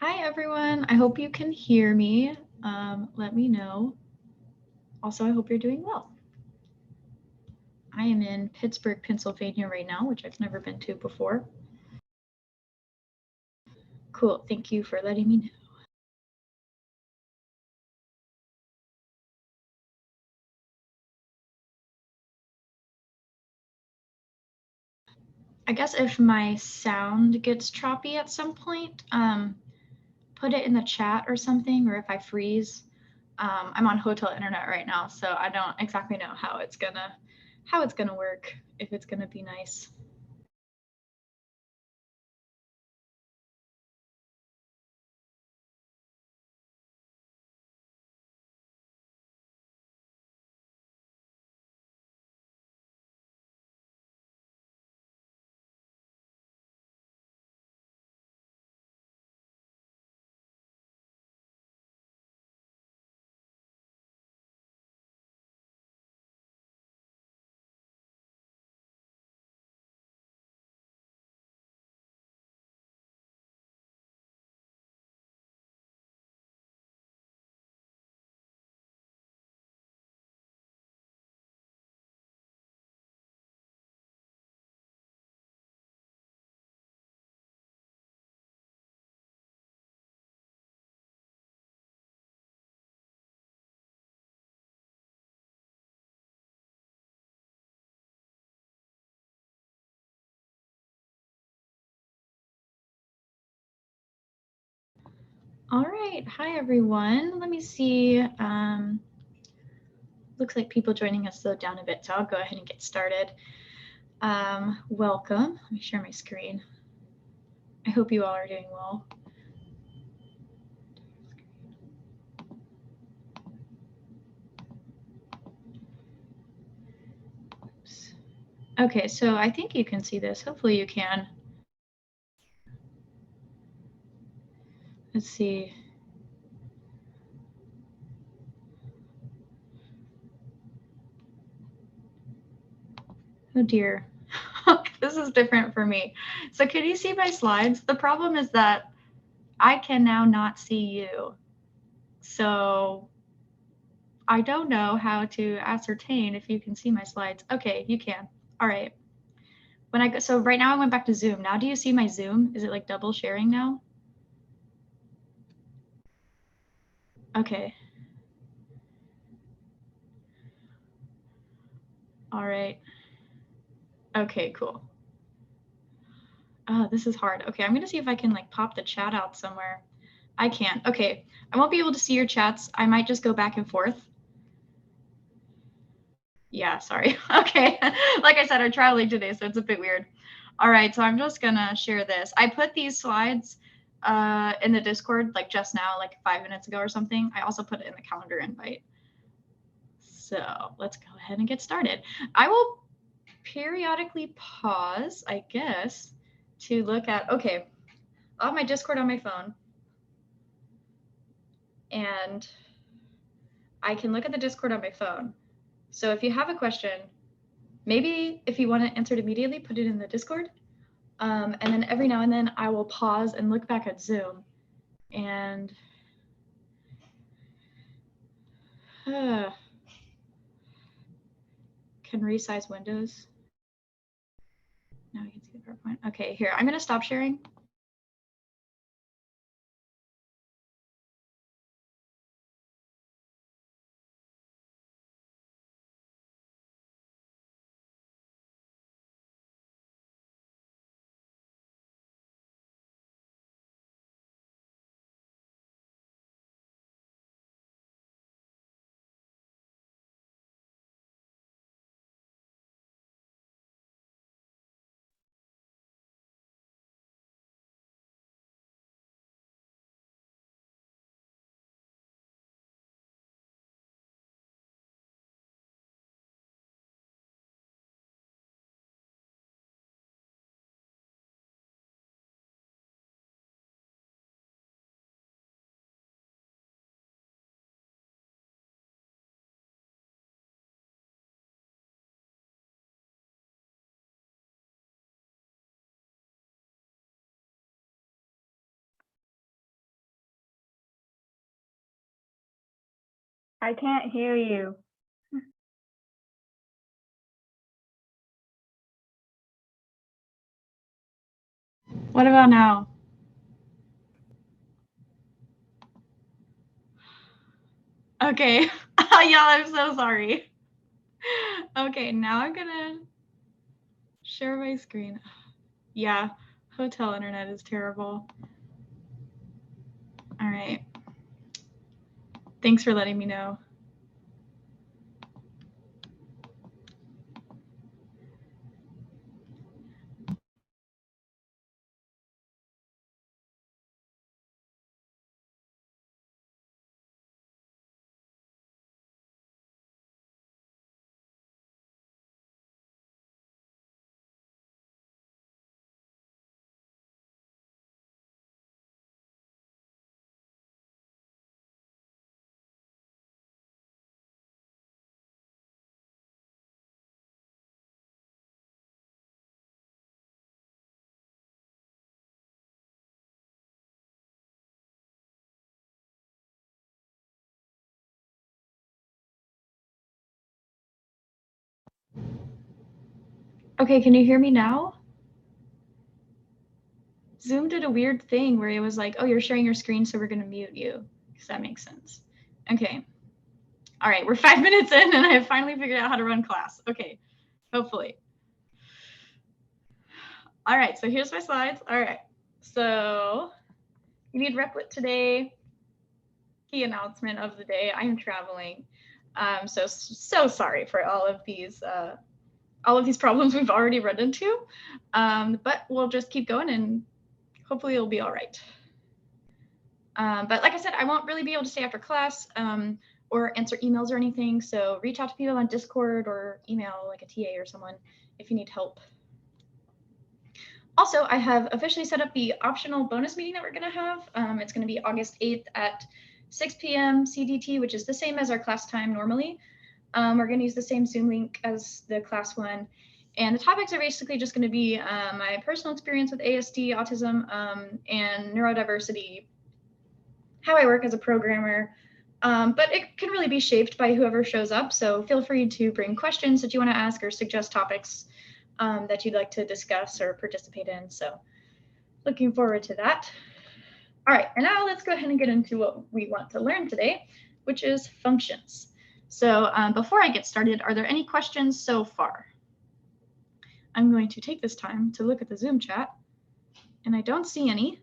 Hi, everyone. I hope you can hear me. Let me know. Also, I hope you're doing well. I am in Pittsburgh, Pennsylvania right now, which I've never been to before. Cool. Thank you for letting me know. I guess if my sound gets choppy at some point, put it in the chat or something, or if I freeze. I'm on hotel internet right now, so I don't exactly know how it's gonna work, if it's gonna be nice. All right. Hi, everyone. Let me see. Looks like people joining us slowed down a bit, so I'll go ahead and get started. Welcome. Let me share my screen. I hope you all are doing well. Oops. Okay, so I think you can see this. Hopefully you can. Let's see. Oh dear. This is different for me. So can you see my slides? The problem is that I can now not see you. So I don't know how to ascertain if you can see my slides. Okay, you can. All right. So right now I went back to Zoom. Now do you see my Zoom? Is it like double sharing now? Okay. All right. Okay, cool. Oh, this is hard. Okay, I'm gonna see if I can like pop the chat out somewhere. I can't. Okay, I won't be able to see your chats. I might just go back and forth. Yeah, sorry. Okay, like I said, I'm traveling today, so it's a bit weird. All right, so I'm just gonna share this. I put these slides in the Discord like just now, like 5 minutes ago or something. I also put it in the calendar invite. So let's go ahead and get started. I will periodically pause, I guess, to look at, okay, I have my Discord on my phone, and I can look at the Discord on my phone. So if you have a question, maybe if you want to answer it immediately, put it in the Discord. And then every now and then I will pause and look back at Zoom and can resize windows. Now you can see the PowerPoint. Okay, here, I'm going to stop sharing. I can't hear you. What about now? Okay. Y'all, I'm so sorry. Okay, now I'm gonna share my screen. Yeah, hotel internet is terrible. All right. Thanks for letting me know. Okay, can you hear me now? Zoom did a weird thing where it was like, oh, you're sharing your screen, so we're going to mute you. Does that make sense? Okay. All right, we're 5 minutes in and I have finally figured out how to run class. Okay, hopefully. All right, so here's my slides. All right, so you need Replit today. Key announcement of the day, I am traveling. So sorry for all of these problems we've already run into, but we'll just keep going and hopefully it'll be all right. But like I said, I won't really be able to stay after class or answer emails or anything. So reach out to people on Discord or email like a TA or someone if you need help. Also, I have officially set up the optional bonus meeting that we're going to have. It's going to be August 8th at 6 p.m. CDT, which is the same as our class time normally. We're going to use the same Zoom link as the class one. And the topics are basically just going to be my personal experience with ASD, autism, and neurodiversity, how I work as a programmer. But it can really be shaped by whoever shows up. So feel free to bring questions that you want to ask or suggest topics that you'd like to discuss or participate in. So looking forward to that. All right, and now let's go ahead and get into what we want to learn today, which is functions. So before I get started, are there any questions so far? I'm going to take this time to look at the Zoom chat, and I don't see any.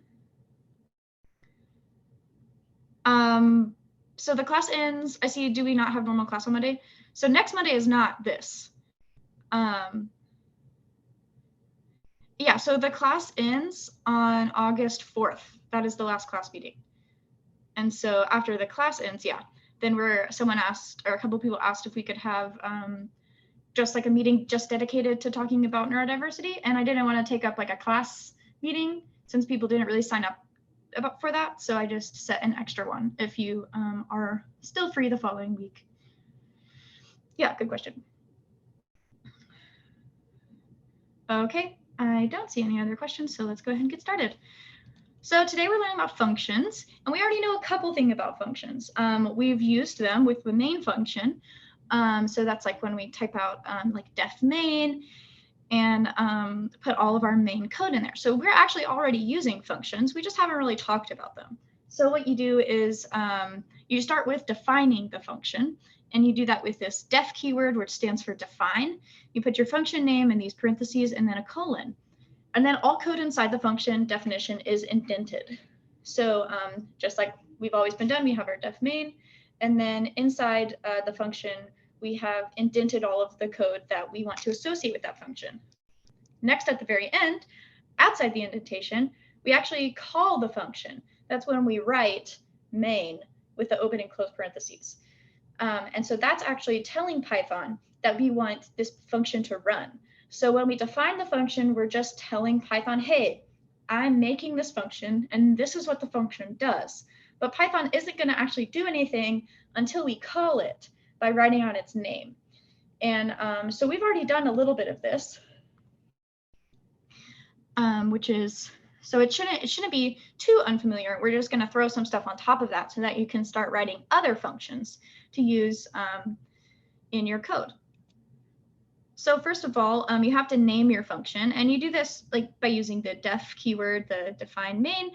So the class ends, I see, do we not have normal class on Monday? So next Monday is not this. Yeah, so the class ends on August 4th. That is the last class meeting. And so after the class ends, yeah, then someone asked, or a couple of people asked if we could have just like a meeting just dedicated to talking about neurodiversity. And I didn't want to take up like a class meeting since people didn't really sign up for that. So I just set an extra one if you are still free the following week. Yeah, good question. Okay, I don't see any other questions, so let's go ahead and get started. So today we're learning about functions, and we already know a couple things about functions. We've used them with the main function. So that's like when we type out like def main and put all of our main code in there. So we're actually already using functions. We just haven't really talked about them. So what you do is you start with defining the function, and you do that with this def keyword, which stands for define. You put your function name in these parentheses and then a colon. And then all code inside the function definition is indented. So just like we've always been done, we have our def main, and then inside the function, we have indented all of the code that we want to associate with that function. Next, at the very end, outside the indentation, we actually call the function. That's when we write main with the open and close parentheses. And so that's actually telling Python that we want this function to run. So when we define the function, we're just telling Python, hey, I'm making this function, and this is what the function does. But Python isn't going to actually do anything until we call it by writing out its name. And so we've already done a little bit of this, which is So it shouldn't be too unfamiliar. We're just going to throw some stuff on top of that so that you can start writing other functions to use in your code. So first of all, you have to name your function, and you do this like by using the def keyword, the define main,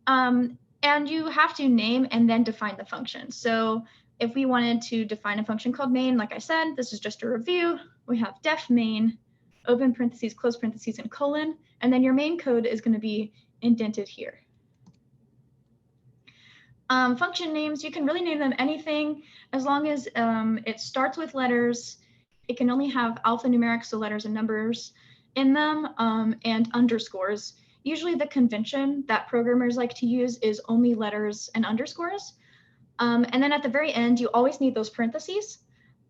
and you have to name and then define the function. So if we wanted to define a function called main, like I said, this is just a review. We have def main, open parentheses, close parentheses, and colon, and then your main code is going to be indented here. Function names, you can really name them anything as long as it starts with letters. It can only have alphanumeric, so letters and numbers in them, and underscores. Usually the convention that programmers like to use is only letters and underscores. And then at the very end, you always need those parentheses.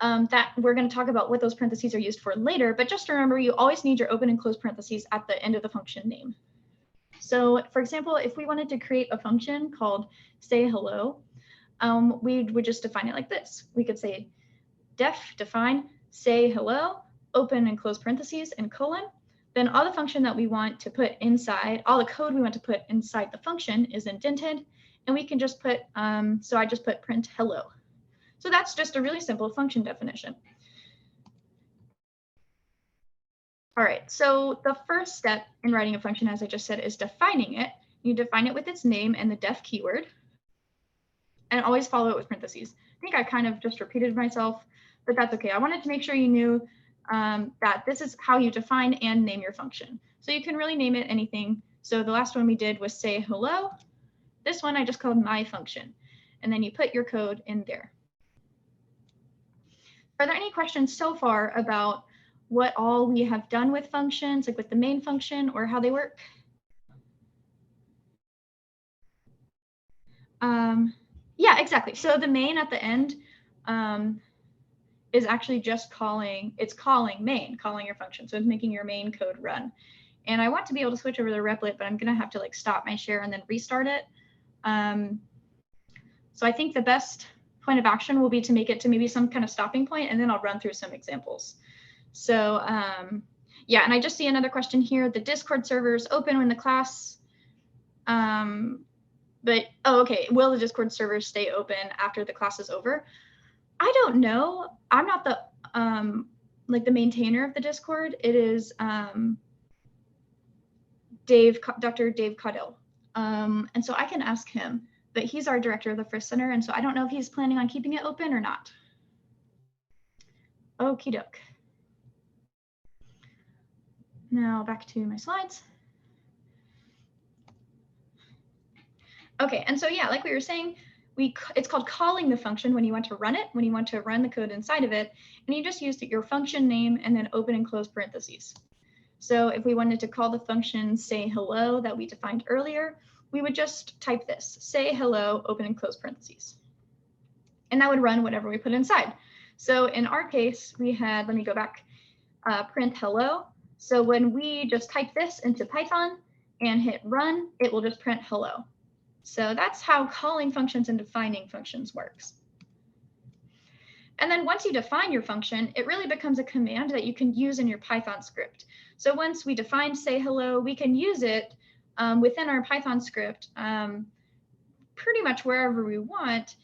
That we're going to talk about what those parentheses are used for later, but just remember, you always need your open and close parentheses at the end of the function name. So for example, if we wanted to create a function called say hello, we would just define it like this. We could say def define say hello, open and close parentheses and colon. Then all the function that we want to put inside, all the code we want to put inside the function is indented, and we can just put, so I just put print hello. So that's just a really simple function definition. All right, so the first step in writing a function, as I just said, is defining it. You define it with its name and the def keyword, and always follow it with parentheses. I think I kind of just repeated myself, but that's okay. I wanted to make sure you knew that this is how you define and name your function. So you can really name it anything. So the last one we did was say hello. This one I just called my function, and then you put your code in there. Are there any questions so far about what all we have done with functions, like with the main function or how they work? Yeah, exactly. So the main at the end is actually just calling main, calling your function. So it's making your main code run. And I want to be able to switch over to Replit, but I'm going to have to like stop my share and then restart it. So I think the best point of action will be to make it to maybe some kind of stopping point, and then I'll run through some examples. So yeah, and I just see another question here. The Discord server is open when the class, but, oh, okay. Will the Discord server stay open after the class is over? I don't know. I'm not the like the maintainer of the Discord. It is Dr. Dave Caudill. And so I can ask him, but he's our director of the Frisk Center, and so I don't know if he's planning on keeping it open or not. Okie doke. Now back to my slides. Okay, and so yeah, like we were saying, it's called calling the function when you want to run it, when you want to run the code inside of it, and you just use your function name and then open and close parentheses. So if we wanted to call the function say hello that we defined earlier, we would just type this, say hello, open and close parentheses. And that would run whatever we put inside. So in our case, we had, let me go back, print hello. So when we just type this into Python and hit run, it will just print hello. So that's how calling functions and defining functions works. And then once you define your function, it really becomes a command that you can use in your Python script. So once we define say hello, we can use it within our Python script pretty much wherever we want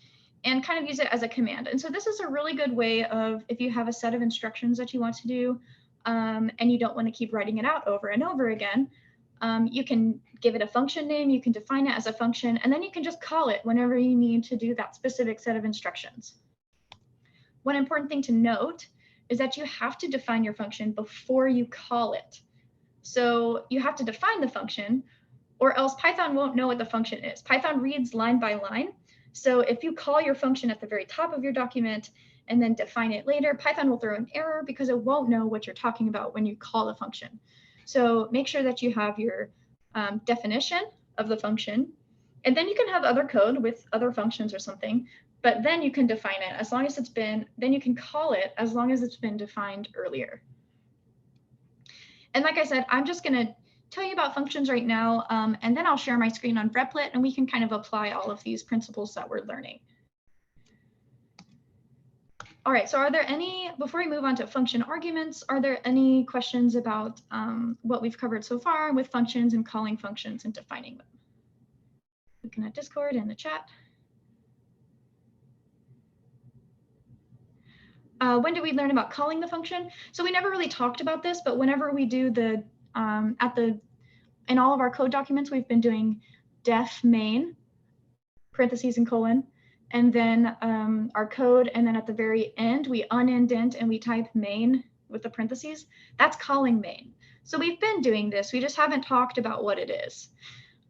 and kind of use it as a command. And so this is a really good way of, if you have a set of instructions that you want to do and you don't want to keep writing it out over and over again, you can give it a function name, you can define it as a function, and then you can just call it whenever you need to do that specific set of instructions. One important thing to note is that you have to define your function before you call it. So you have to define the function, or else Python won't know what the function is. Python reads line by line. So if you call your function at the very top of your document and then define it later, Python will throw an error because it won't know what you're talking about when you call the function. So make sure that you have your definition of the function, and then you can have other code with other functions or something, but then you can define it as long as it's been, then you can call it as long as it's been defined earlier. And like I said, I'm just going to tell you about functions right now, and then I'll share my screen on Replit, and we can kind of apply all of these principles that we're learning. All right, so are there before we move on to function arguments, are there any questions about what we've covered so far with functions and calling functions and defining them? Looking at Discord and the chat. When did we learn about calling the function? So we never really talked about this, but whenever we do in all of our code documents, we've been doing def main, parentheses and colon, and then our code, and then at the very end, we unindent and we type main with the parentheses. That's calling main. So we've been doing this, we just haven't talked about what it is.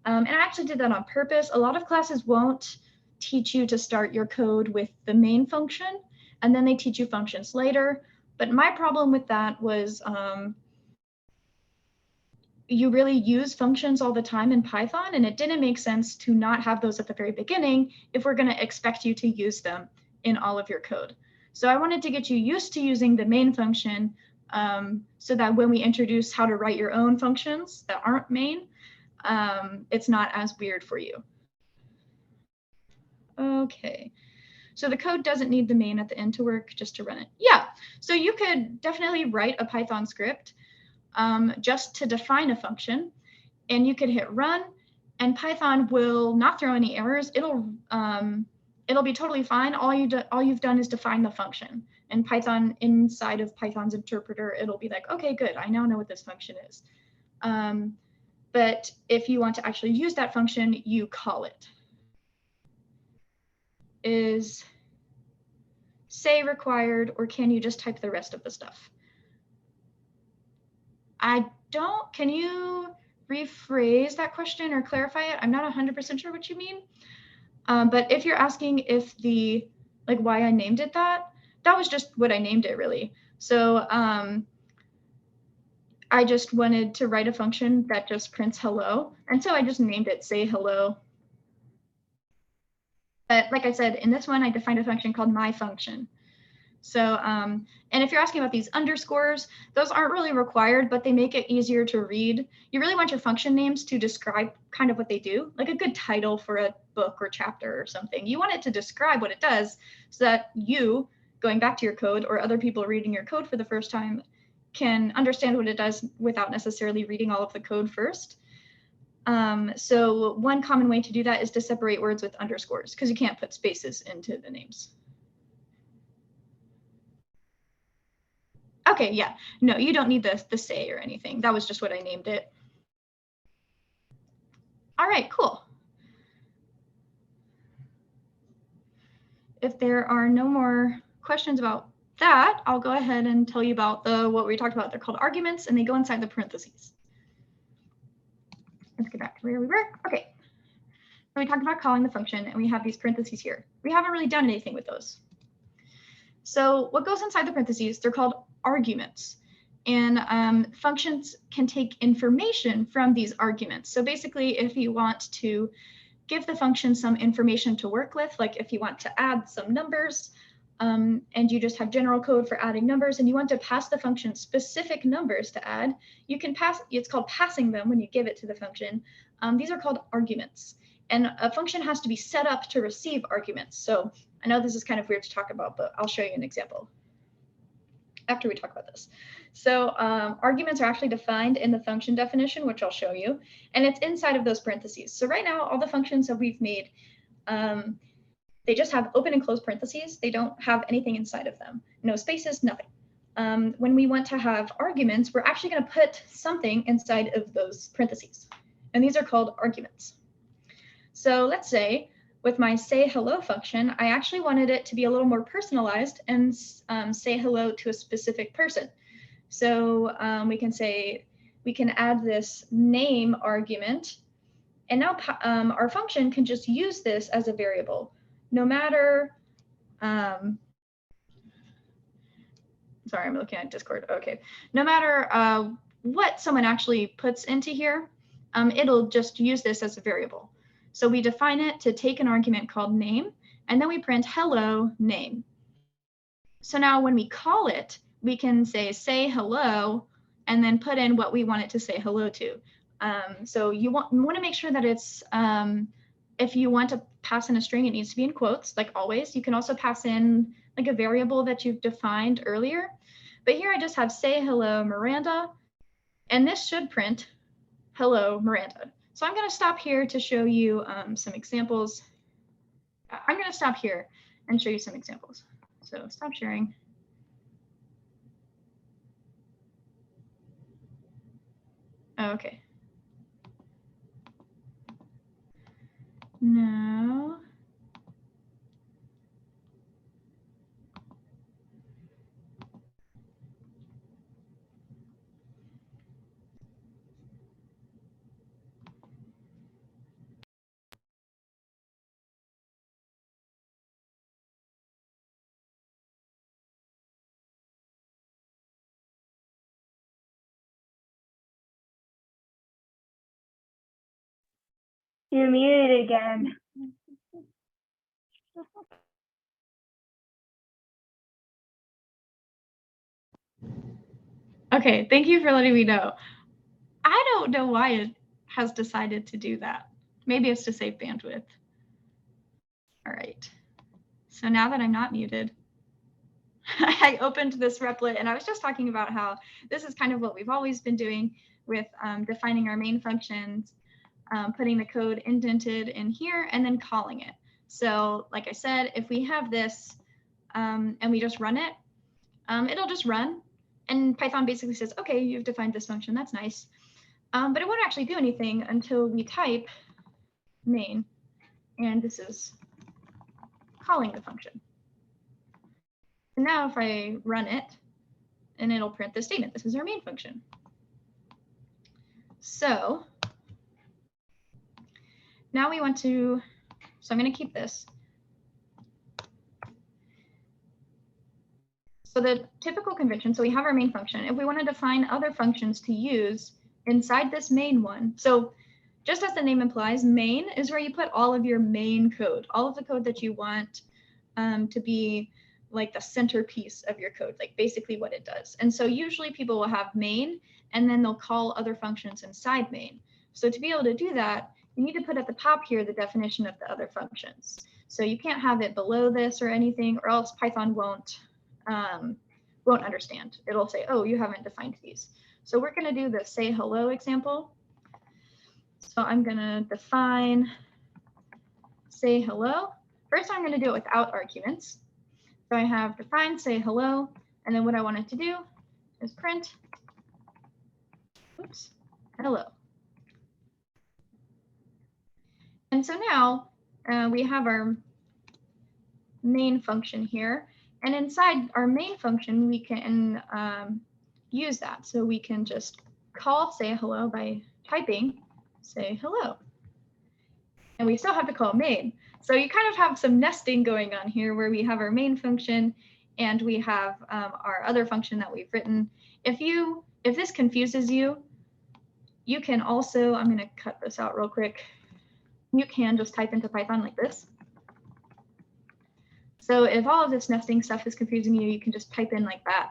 And I actually did that on purpose. A lot of classes won't teach you to start your code with the main function, and then they teach you functions later. But my problem with that was you really use functions all the time in Python, and it didn't make sense to not have those at the very beginning if we're going to expect you to use them in all of your code. So I wanted to get you used to using the main function so that when we introduce how to write your own functions that aren't main, it's not as weird for you. Okay, so the code doesn't need the main at the end to work, just to run it. Yeah, so you could definitely write a Python script just to define a function, and you could hit run, and Python will not throw any errors. It'll be totally fine. All you've done is define the function, and Python, inside of Python's interpreter, it'll be like, okay, good, I now know what this function is. But if you want to actually use that function, you call it. Is say required, or can you just type the rest of the stuff? Can you rephrase that question or clarify it? I'm not 100% sure what you mean. But if you're asking if why I named it that was just what I named it, really. So I just wanted to write a function that just prints hello. And so I just named it say hello. But like I said, in this one, I defined a function called my function. So, and if you're asking about these underscores, those aren't really required, but they make it easier to read. You really want your function names to describe kind of what they do, like a good title for a book or chapter or something. You want it to describe what it does so that you, going back to your code, or other people reading your code for the first time, can understand what it does without necessarily reading all of the code first. So one common way to do that is to separate words with underscores, because you can't put spaces into the names. Okay, yeah, no, you don't need the say or anything. That was just what I named it. All right, cool. If there are no more questions about that, I'll go ahead and tell you about what we talked about. They're called arguments, and they go inside the parentheses. Let's get back to where we were. Okay, so we talked about calling the function, and we have these parentheses here. We haven't really done anything with those. So what goes inside the parentheses, they're called arguments. And functions can take information from these arguments. So basically, if you want to give the function some information to work with, like if you want to add some numbers, and you just have general code for adding numbers, and you want to pass the function specific numbers to add, you can it's called passing them when you give it to the function. These are called arguments. And a function has to be set up to receive arguments. So I know this is kind of weird to talk about, but I'll show you an example after we talk about this. So arguments are actually defined in the function definition, which I'll show you, and it's inside of those parentheses. So right now, all the functions that we've made, they just have open and closed parentheses. They don't have anything inside of them. No spaces, nothing. When we want to have arguments, we're actually going to put something inside of those parentheses, and these are called arguments. So let's say with my say hello function, I actually wanted it to be a little more personalized and say hello to a specific person. So we can add this name argument, and now our function can just use this as a variable, no matter, sorry, I'm looking at Discord. Okay, no matter what someone actually puts into here, it'll just use this as a variable. So we define it to take an argument called name, and then we print hello name. So now when we call it, we can say hello, and then put in what we want it to say hello to. So you want to make sure that it's, if you want to pass in a string, it needs to be in quotes, like always. You can also pass in like a variable that you've defined earlier. But here I just have say hello Miranda, and this should print hello Miranda. So I'm going to stop here to show you some examples. I'm going to stop here and show you some examples. So stop sharing. Okay. Now, you're muted again. okay, thank you for letting me know. I don't know why it has decided to do that. Maybe it's to save bandwidth. All right. So now that I'm not muted, I opened this replit and I was just talking about how this is kind of what we've always been doing with defining our main functions, putting the code indented in here, and then calling it. So like I said, if we have this and we just run it, it'll just run. And Python basically says, okay, you've defined this function. That's nice. But it won't actually do anything until we type main. And this is calling the function. And now if I run it, and it'll print the statement. This is our main function. So now we want to, so I'm going to keep this. So the typical convention, so we have our main function. If we want to define other functions to use inside this main one, so just as the name implies, main is where you put all of your main code, all of the code that you want to be like the centerpiece of your code, like basically what it does. And so usually people will have main, and then they'll call other functions inside main. So to be able to do that, you need to put at the top here the definition of the other functions. So you can't have it below this or anything, or else Python won't understand. It'll say, oh, you haven't defined these. So we're going to do the say hello example. So I'm going to define say hello. First, I'm going to do it without arguments. So I have define say hello, and then what I want it to do is print, oops, hello. And so now we have our main function here, and inside our main function we can use that. So we can just call say hello by typing say hello, and we still have to call main. So you kind of have some nesting going on here where we have our main function and we have our other function that we've written. If this confuses you, you can also, I'm going to cut this out real quick. You can just type into Python like this. So if all of this nesting stuff is confusing you, you can just type in like that.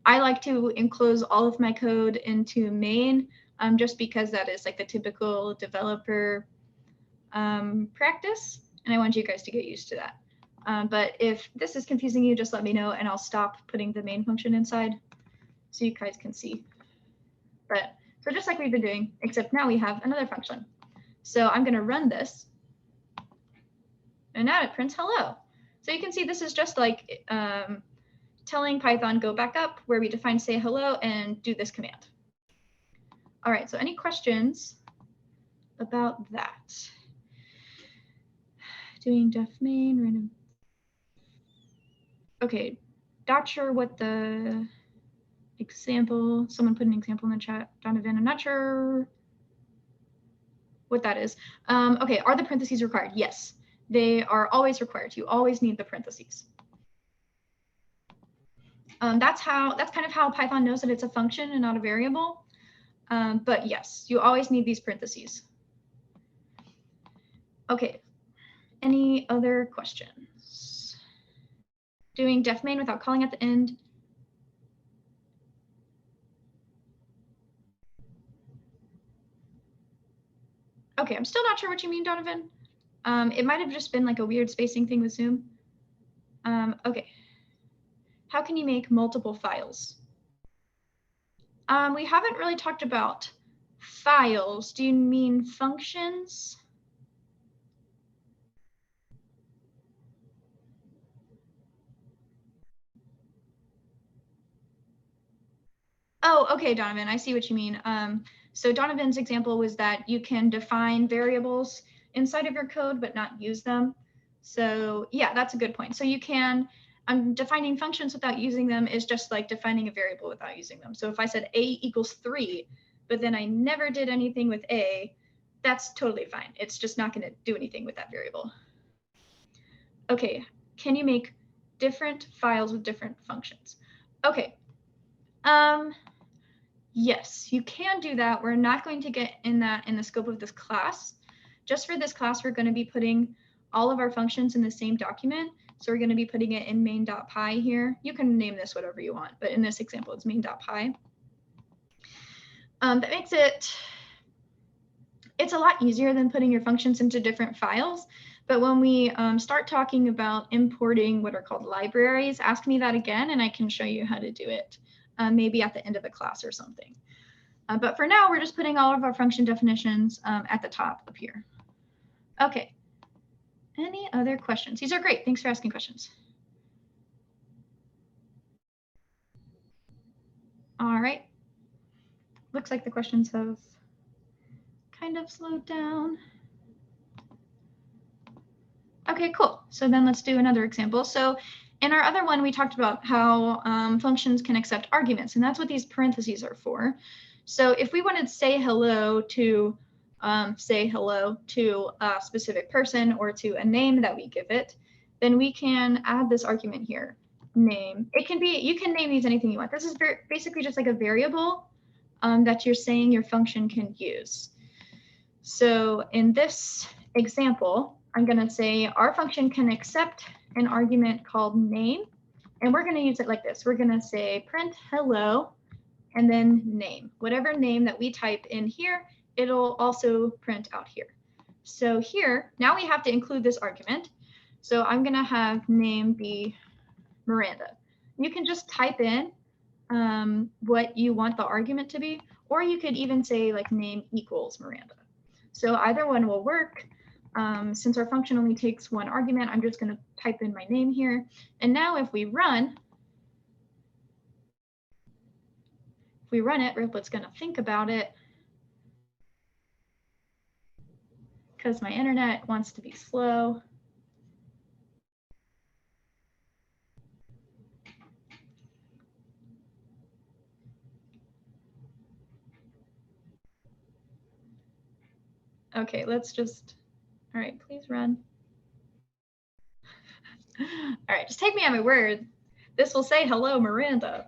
I like to enclose all of my code into main just because that is like the typical developer practice, and I want you guys to get used to that. But if this is confusing you, just let me know and I'll stop putting the main function inside so you guys can see. But so just like we've been doing, except now we have another function. So I'm going to run this, and now it prints hello. So you can see this is just like telling Python go back up where we define say hello and do this command. All right, so any questions about that? Doing def main random. Okay, not sure what the example, someone put an example in the chat, Donovan, I'm not sure what that is. Okay, are the parentheses required? Yes, they are always required. You always need the parentheses. That's kind of how Python knows that it's a function and not a variable. But yes, you always need these parentheses. Okay, any other questions? Doing def main without calling at the end. Okay, I'm still not sure what you mean, Donovan. It might have just been like a weird spacing thing with Zoom. Okay. How can you make multiple files? We haven't really talked about files. Do you mean functions? Oh, okay, Donovan, I see what you mean. So Donovan's example was that you can define variables inside of your code, but not use them. So yeah, that's a good point. So you can, defining functions without using them is just like defining a variable without using them. So if I said a equals 3, but then I never did anything with a, that's totally fine. It's just not going to do anything with that variable. Okay, can you make different files with different functions? Okay. Yes, you can do that. We're not going to get in that in the scope of this class. Just for this class, we're going to be putting all of our functions in the same document. So we're going to be putting it in main.py here. You can name this whatever you want, but in this example, it's main.py. That makes it's a lot easier than putting your functions into different files. But when we start talking about importing what are called libraries, ask me that again, and I can show you how to do it. Maybe at the end of the class or something. But for now, we're just putting all of our function definitions at the top up here. Okay. Any other questions? These are great. Thanks for asking questions. All right. Looks like the questions have kind of slowed down. Okay, cool. So then let's do another example. So in our other one, we talked about how functions can accept arguments, and that's what these parentheses are for. So if we wanted to say hello to a specific person or to a name that we give it, then we can add this argument here, name. It can be, you can name these anything you want. This is basically just like a variable that you're saying your function can use. So in this example, I'm going to say our function can accept an argument called name, and we're going to use it like this. We're going to say print hello and then name. Whatever name that we type in here, it'll also print out here. So here, now we have to include this argument. So I'm going to have name be Miranda. You can just type in what you want the argument to be, or you could even say like name equals Miranda. So either one will work. Since our function only takes one argument, I'm just going to type in my name here. And now if we run it, Replic's going to think about it because my internet wants to be slow. Okay, let's just, all right, please run. All right, just take me at my word. This will say hello, Miranda.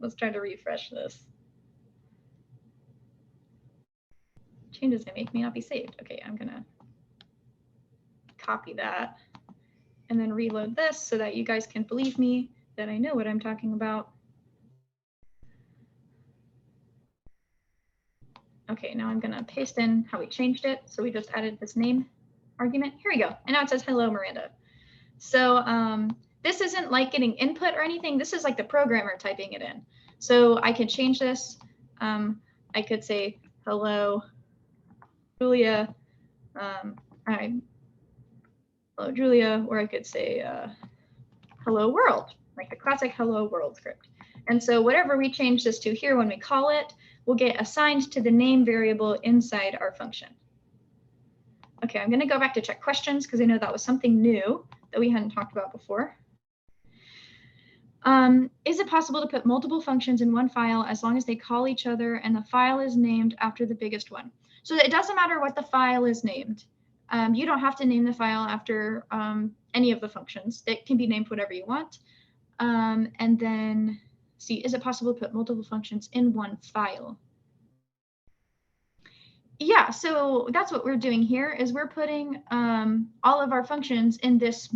Let's try to refresh this. Changes I make may not be saved. Okay, I'm gonna copy that and then reload this so that you guys can believe me that I know what I'm talking about. Okay, now I'm gonna paste in how we changed it. So we just added this name argument. Here we go. And now it says hello, Miranda. So this isn't like getting input or anything. This is like the programmer typing it in. So I could change this. I could say hello, Julia. Hello, Julia, or I could say hello world, like the classic hello world script. And so whatever we change this to here when we call it, will get assigned to the name variable inside our function. Okay, I'm going to go back to check questions because I know that was something new that we hadn't talked about before. Is it possible to put multiple functions in one file as long as they call each other and the file is named after the biggest one? So it doesn't matter what the file is named. You don't have to name the file after any of the functions. It can be named whatever you want. And then see, is it possible to put multiple functions in one file? Yeah, so that's what we're doing here is we're putting all of our functions in this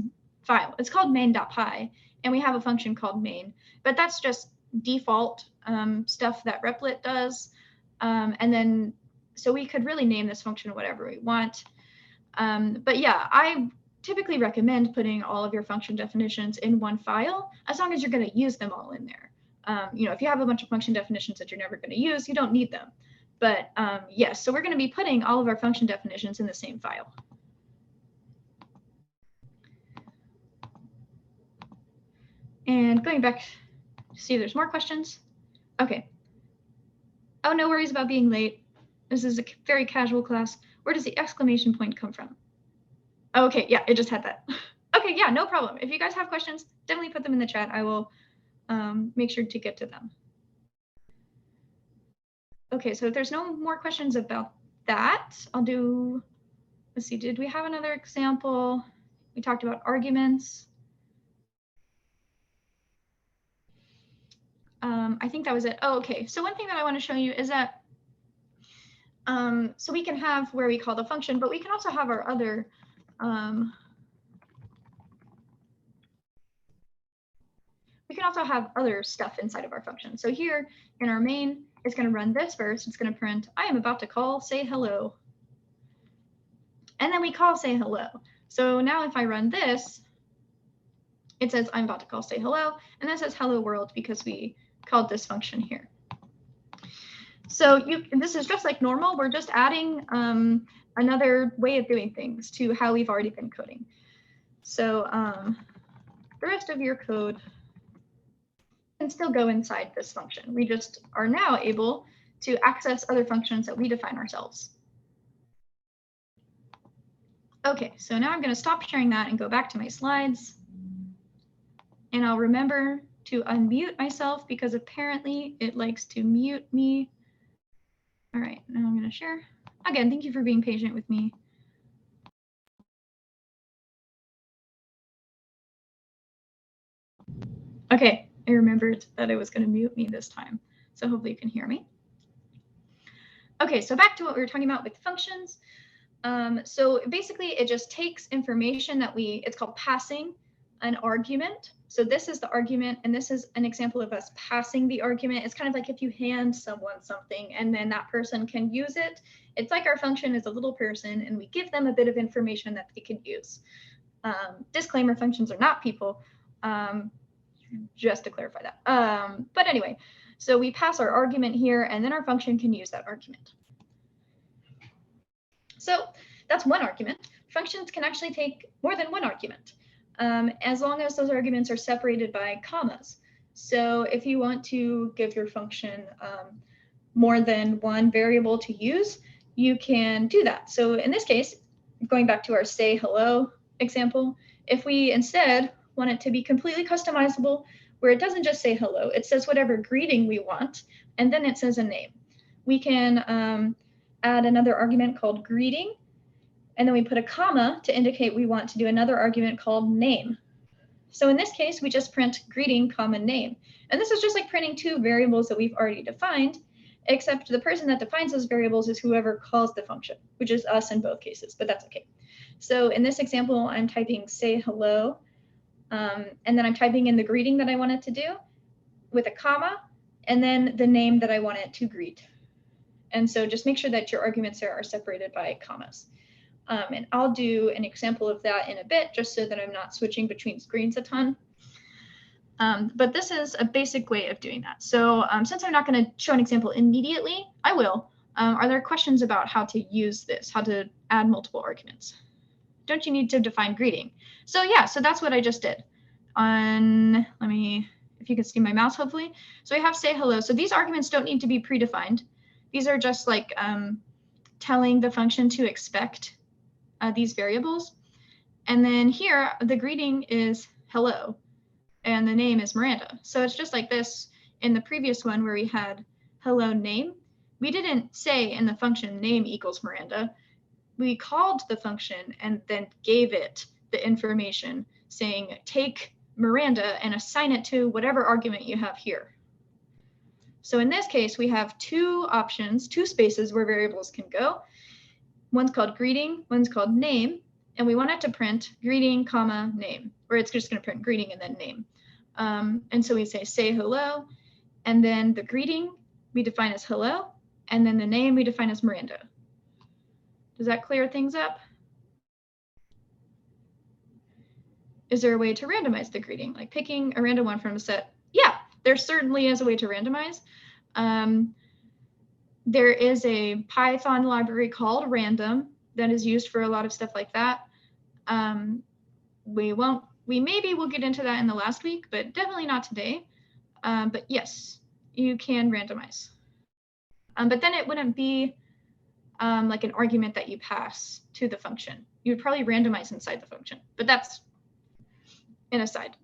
file. It's called main.py, and we have a function called main, but that's just default stuff that Replit does. And then, so we could really name this function whatever we want. But yeah, typically recommend putting all of your function definitions in one file, as long as you're going to use them all in there. You know, if you have a bunch of function definitions that you're never going to use, you don't need them. But yes, so we're going to be putting all of our function definitions in the same file. And going back to see if there's more questions. Okay. Oh, no worries about being late. This is a very casual class. Where does the exclamation point come from? Okay, yeah, it just had that. Okay, yeah, no problem. If you guys have questions, definitely put them in the chat. I will make sure to get to them. Okay, so if there's no more questions about that, I'll do, let's see, did we have another example? We talked about arguments. I think that was it. Oh, okay. So one thing that I want to show you is that, so we can have where we call the function, but we can also have our other, we can also have other stuff inside of our function. So here in our main, it's going to run this first. It's going to print, I am about to call say hello. And then we call say hello. So now if I run this, it says I'm about to call say hello. And that says hello world because we called this function here. So this is just like normal. We're just adding another way of doing things to how we've already been coding. So the rest of your code can still go inside this function. We just are now able to access other functions that we define ourselves. Okay, so now I'm going to stop sharing that and go back to my slides. And I'll remember to unmute myself because apparently it likes to mute me. All right, now I'm going to share. Again, thank you for being patient with me. Okay, I remembered that it was going to mute me this time. So hopefully you can hear me. Okay, so back to what we were talking about with functions. So basically it just takes information that it's called passing an argument. So this is the argument, and this is an example of us passing the argument. It's kind of like if you hand someone something and then that person can use it. It's like our function is a little person and we give them a bit of information that they can use. Disclaimer, functions are not people, just to clarify that. But anyway, so we pass our argument here and then our function can use that argument. So that's one argument. Functions can actually take more than one argument, as long as those arguments are separated by commas. So if you want to give your function more than one variable to use, you can do that. So in this case, going back to our say hello example, if we instead want it to be completely customizable, where it doesn't just say hello, it says whatever greeting we want, and then it says a name. We can add another argument called greeting, and then we put a comma to indicate we want to do another argument called name. So in this case, we just print greeting, comma, name. And this is just like printing two variables that we've already defined, except the person that defines those variables is whoever calls the function, which is us in both cases, but that's okay. So in this example, I'm typing say hello, and then I'm typing in the greeting that I want it to do with a comma, and then the name that I want it to greet. And so just make sure that your arguments there are separated by commas. And I'll do an example of that in a bit, just so that I'm not switching between screens a ton. But this is a basic way of doing that. So since I'm not going to show an example immediately, I will. Are there questions about how to use this, how to add multiple arguments? Don't you need to define greeting? So yeah, so that's what I just did. Let me, if you can see my mouse, hopefully. So we have say hello. So these arguments don't need to be predefined. These are just like telling the function to expect these variables. And then here, the greeting is hello, and the name is Miranda. So it's just like this in the previous one where we had hello name. We didn't say in the function name equals Miranda. We called the function and then gave it the information saying take Miranda and assign it to whatever argument you have here. So in this case, we have two options, two spaces where variables can go. One's called greeting, one's called name, and we want it to print greeting, comma, name, or it's just going to print greeting and then name. And so we say hello, and then the greeting we define as hello, and then the name we define as Miranda. Does that clear things up? is there a way to randomize the greeting? Like picking a random one from a set? Yeah, there certainly is a way to randomize. There is a Python library called random that is used for a lot of stuff like that. We maybe will get into that in the last week, but definitely not today. But yes, you can randomize. But then it wouldn't be like an argument that you pass to the function. You would probably randomize inside the function, but that's an aside.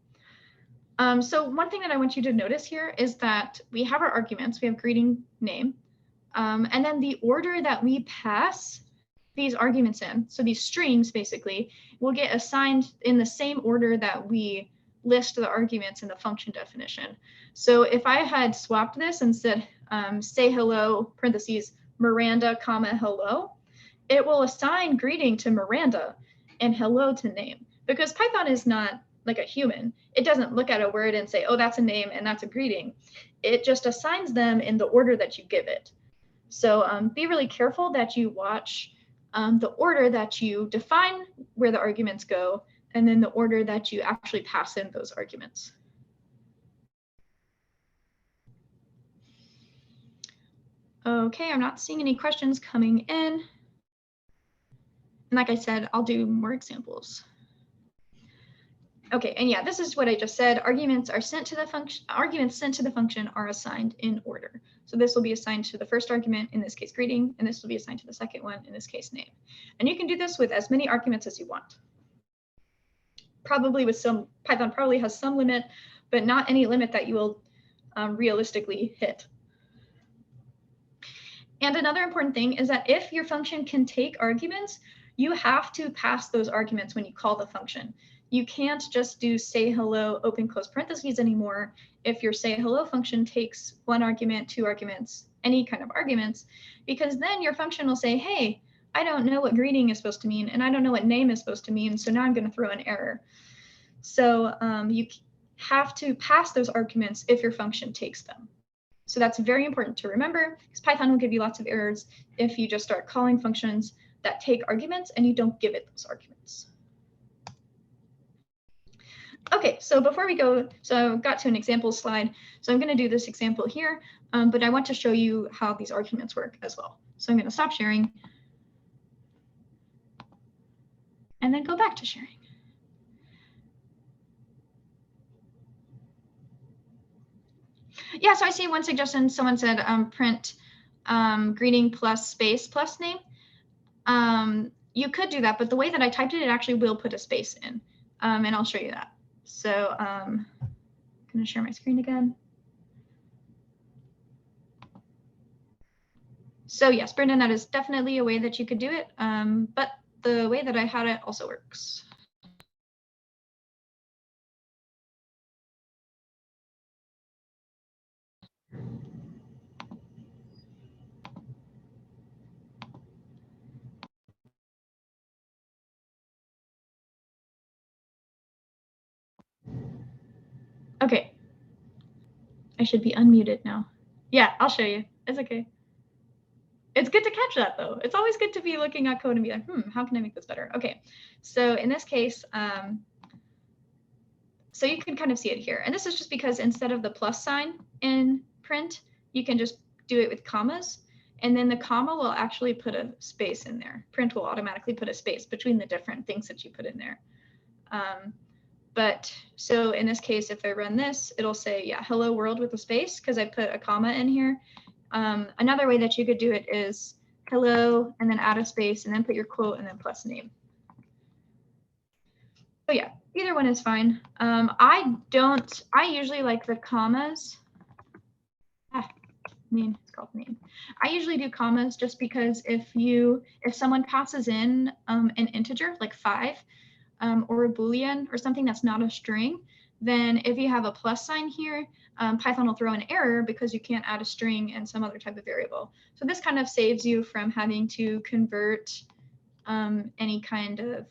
So one thing that I want you to notice here is that we have our arguments. We have greeting name, and then the order that we pass these arguments in, so these strings basically, will get assigned in the same order that we list the arguments in the function definition. So if I had swapped this and said, say hello, parentheses, Miranda, comma, hello, it will assign greeting to Miranda and hello to name, because Python is not like a human. It doesn't look at a word and say, oh, that's a name and that's a greeting. It just assigns them in the order that you give it. So be really careful that you watch the order that you define where the arguments go, and then the order that you actually pass in those arguments. Okay, I'm not seeing any questions coming in. And like I said, I'll do more examples. Okay, and yeah, this is what I just said. Arguments are sent to the function. Arguments sent to the function are assigned in order. So this will be assigned to the first argument, in this case greeting, and this will be assigned to the second one, in this case name. And you can do this with as many arguments as you want. Probably with some, Python probably has some limit, but not any limit that you will realistically hit. And another important thing is that if your function can take arguments, you have to pass those arguments when you call the function. You can't just do say hello, open close parentheses anymore. If your say hello function takes one argument, two arguments, any kind of arguments, because then your function will say, hey, I don't know what greeting is supposed to mean, and I don't know what name is supposed to mean, so now I'm going to throw an error. So you have to pass those arguments if your function takes them. So that's very important to remember, because Python will give you lots of errors if you just start calling functions that take arguments and you don't give it those arguments. Okay, so before we go, so I got to an example slide. So I'm going to do this example here, but I want to show you how these arguments work as well. So I'm going to stop sharing and then go back to sharing. Yeah, so I see one suggestion. Someone said print greeting plus space plus name. You could do that, but the way that I typed it, it actually will put a space in, and I'll show you that. So I'm going to share my screen again. So yes, Brendan, that is definitely a way that you could do it, but the way that I had it also works. Okay. I should be unmuted now. Yeah, I'll show you. It's okay. It's good to catch that though. It's always good to be looking at code and be like, how can I make this better? Okay, so in this case, so you can kind of see it here. And this is just because instead of the plus sign in print, you can just do it with commas. And then the comma will actually put a space in there. Print will automatically put a space between the different things that you put in there. But so in this case, if I run this, it'll say, yeah, hello world with a space because I put a comma in here. Another way that you could do it is hello and then add a space and then put your quote and then plus name. So yeah, either one is fine. I usually like the commas. It's called name. I usually do commas just because if someone passes in an integer like 5 or a Boolean or something that's not a string, then if you have a plus sign here, Python will throw an error because you can't add a string and some other type of variable. So this kind of saves you from having to convert any kind of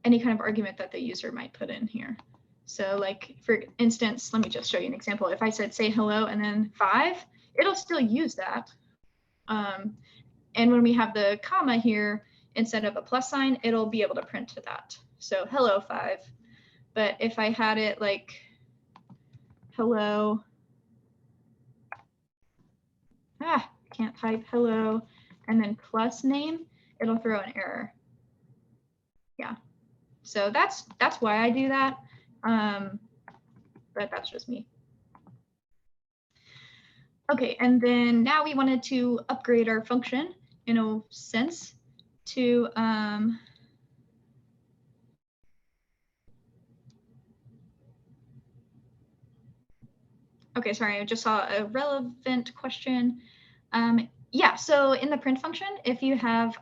argument that the user might put in here. So like, for instance, let me just show you an example. If I said say hello and then 5, it'll still use that. And when we have the comma here, instead of a plus sign, it'll be able to print to that. So hello 5. But if I had it like hello, can't type hello and then plus name, it'll throw an error. Yeah, so that's why I do that. But that's just me. Okay, and then now we wanted to upgrade our function in a sense to okay, sorry, I just saw a relevant question. Yeah, so in the print function, if you have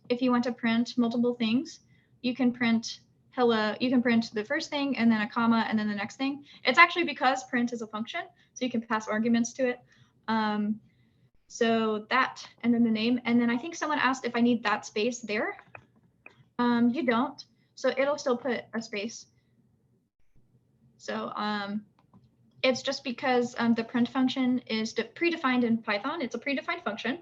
if you want to print multiple things, you can print hello, you can print the first thing and then a comma and then the next thing. It's actually because print is a function, so you can pass arguments to it. So that and then the name, and then I think someone asked if I need that space there. You don't, so it'll still put a space. So it's just because the print function is predefined in Python. It's a predefined function.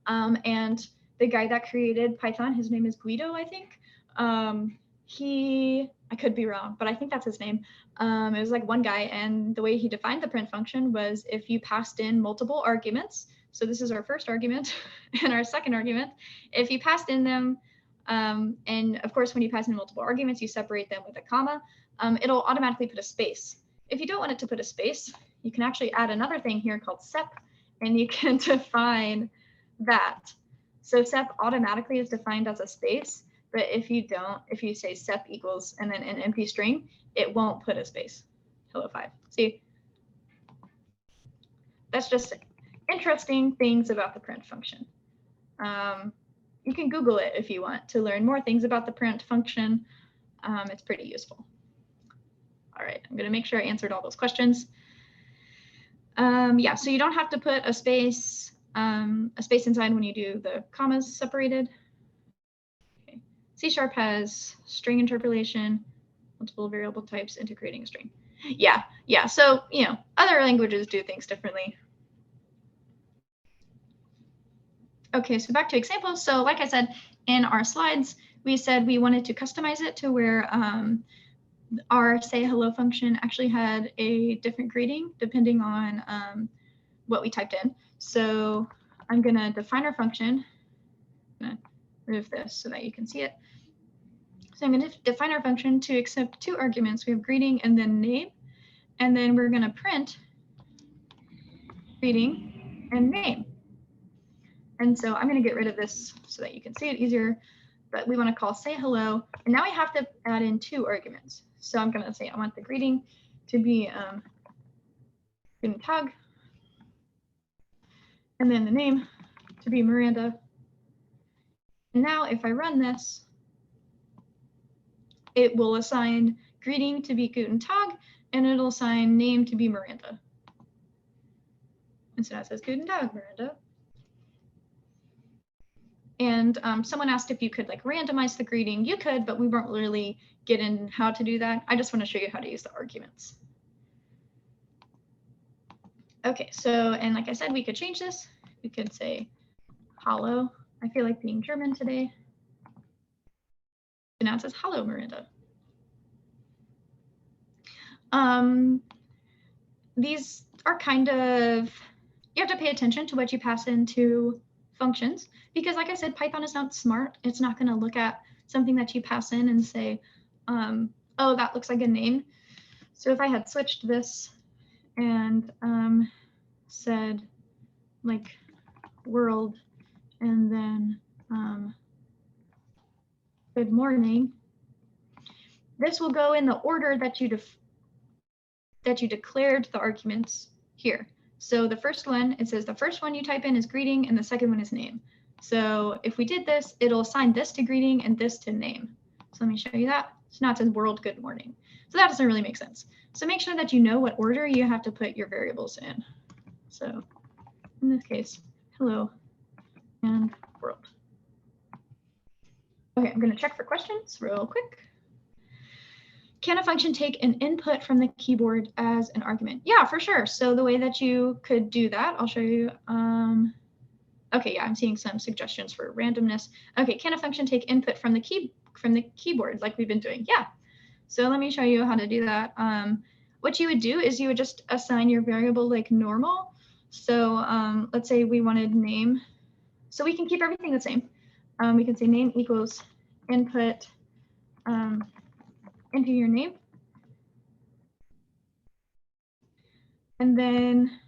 And the guy that created Python, his name is Guido, I think. I could be wrong, but I think that's his name. It was like one guy, and the way he defined the print function was if you passed in multiple arguments. So this is our first argument and our second argument. If you passed in them, and of course, when you pass in multiple arguments, you separate them with a comma, it'll automatically put a space. If you don't want it to put a space, you can actually add another thing here called sep, and you can define that. So sep automatically is defined as a space, but if you don't, if you say sep equals and then an empty string, it won't put a space. Hello 5. See, that's just interesting things about the print function. You can Google it if you want to learn more things about the print function. It's pretty useful. All right, I'm going to make sure I answered all those questions. Yeah, so you don't have to put a space inside when you do the commas separated. Okay. C# has string interpolation, multiple variable types into creating a string. Yeah. So, other languages do things differently. Okay, so back to examples. So like I said, in our slides, we said we wanted to customize it to where our say hello function actually had a different greeting depending on what we typed in. So I'm going to define our function. I'm going to remove this so that you can see it. So I'm going to define our function to accept 2 arguments. We have greeting and then name. And then we're going to print greeting and name. And so I'm going to get rid of this so that you can see it easier. But we want to call say hello. And now we have to add in 2 arguments. So I'm going to say I want the greeting to be Guten Tag, and then the name to be Miranda. And now if I run this, it will assign greeting to be Guten Tag, and it'll assign name to be Miranda. And so now it says Guten Tag, Miranda. And someone asked if you could like randomize the greeting. You could, but we won't really get in how to do that. I just want to show you how to use the arguments. Okay, so, and like I said, we could change this. We could say hallo. I feel like being German today. So now it says hallo, Miranda. These are kind of, you have to pay attention to what you pass into functions, because like I said, Python is not smart. It's not going to look at something that you pass in and say, oh, that looks like a name. So if I had switched this and said like world and then good morning, this will go in the order that you declared the arguments here. So the first one, it says the first one you type in is greeting and the second one is name. So if we did this, it'll assign this to greeting and this to name. So let me show you that. So now it says world good morning. So that doesn't really make sense. So make sure that you know what order you have to put your variables in. So in this case, hello and world. Okay, I'm going to check for questions real quick. Can a function take an input from the keyboard as an argument? Yeah, for sure. So the way that you could do that, I'll show you. Okay, yeah, I'm seeing some suggestions for randomness. Okay, can a function take input from the keyboard like we've been doing? Yeah. So let me show you how to do that. What you would do is you would just assign your variable like normal. So let's say we wanted name. So we can keep everything the same. We can say name equals input into your name. And then